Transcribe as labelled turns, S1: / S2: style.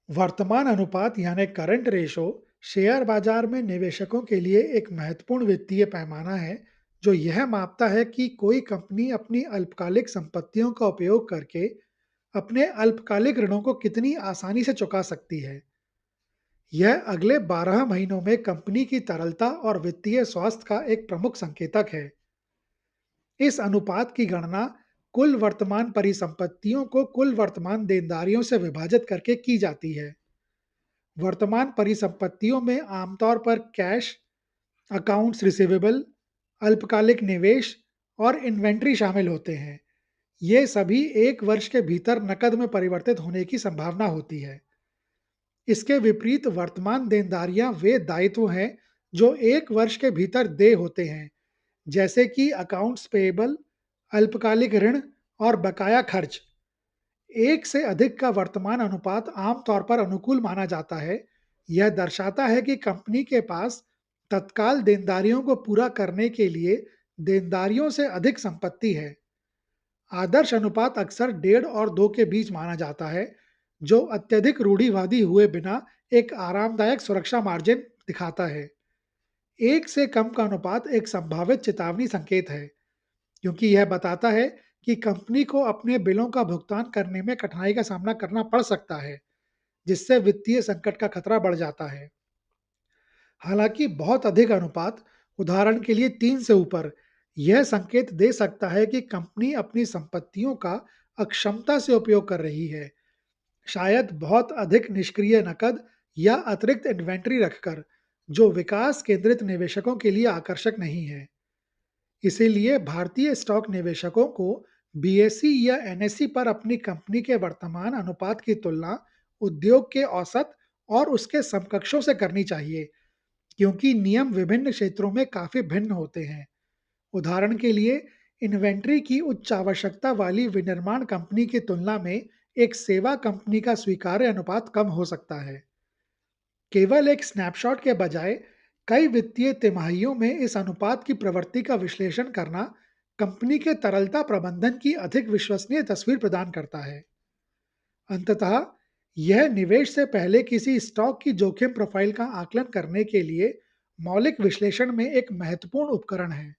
S1: वर्तमान अनुपात यानी करंट रेशो शेयर बाजार में निवेशकों के लिए एक महत्वपूर्ण वित्तीय पैमाना है जो यह मापता है कि कोई कंपनी अपनी अल्पकालिक संपत्तियों का उपयोग करके अपने अल्पकालिक ऋणों को कितनी आसानी से चुका सकती है। यह अगले 12 महीनों में कंपनी की तरलता और वित्तीय स्वास्थ्य का एक प्रमुख संकेतक है। इस अनुपात की गणना कुल वर्तमान परिसंपत्तियों को कुल वर्तमान देनदारियों से विभाजित करके की जाती है। वर्तमान परिसंपत्तियों में आमतौर पर कैश, अकाउंट्स रिसीवेबल, अल्पकालिक निवेश और इन्वेंट्री शामिल होते हैं। ये सभी 1 वर्ष के भीतर नकद में परिवर्तित होने की संभावना होती है। इसके विपरीत वर्तमान देनदारियां वे दायित्व हैं जो 1 वर्ष के भीतर देय होते हैं, जैसे कि अकाउंट्स पेएबल, अल्पकालिक ऋण और बकाया खर्च। एक से अधिक का वर्तमान अनुपात आमतौर पर अनुकूल माना जाता है। यह दर्शाता है कि कंपनी के पास तत्काल देनदारियों को पूरा करने के लिए देनदारियों से अधिक संपत्ति है। आदर्श अनुपात अक्सर 1.5 और 2 के बीच माना जाता है, जो अत्यधिक रूढ़िवादी हुए बिना एक आरामदायक सुरक्षा मार्जिन दिखाता है। 1 से कम का अनुपात एक संभावित चेतावनी संकेत है, क्योंकि यह बताता है कि कंपनी को अपने बिलों का भुगतान करने में कठिनाई का सामना करना पड़ सकता है, जिससे वित्तीय संकट का खतरा बढ़ जाता है। हालांकि बहुत अधिक अनुपात, उदाहरण के लिए 3 से ऊपर, यह संकेत दे सकता है कि कंपनी अपनी संपत्तियों का अक्षमता से उपयोग कर रही है, शायद बहुत अधिक निष्क्रिय नकद या अतिरिक्त इन्वेंट्री रखकर, जो विकास केंद्रित निवेशकों के लिए आकर्षक नहीं है। इसीलिए भारतीय स्टॉक निवेशकों को बीएसई या एनएसई पर अपनी कंपनी के वर्तमान अनुपात की तुलना उद्योग के औसत और उसके समकक्षों से करनी चाहिए, क्योंकि नियम विभिन्न क्षेत्रों में काफी भिन्न होते हैं। उदाहरण के लिए, इन्वेंट्री की उच्च आवश्यकता वाली विनिर्माण कंपनी की तुलना में एक सेवा कंपनी का स्वीकार्य अनुपात कम हो सकता है। केवल एक स्नैपशॉट के बजाय कई वित्तीय तिमाहियों में इस अनुपात की प्रवृत्ति का विश्लेषण करना कंपनी के तरलता प्रबंधन की अधिक विश्वसनीय तस्वीर प्रदान करता है। अंततः यह निवेश से पहले किसी स्टॉक की जोखिम प्रोफाइल का आकलन करने के लिए मौलिक विश्लेषण में एक महत्वपूर्ण उपकरण है।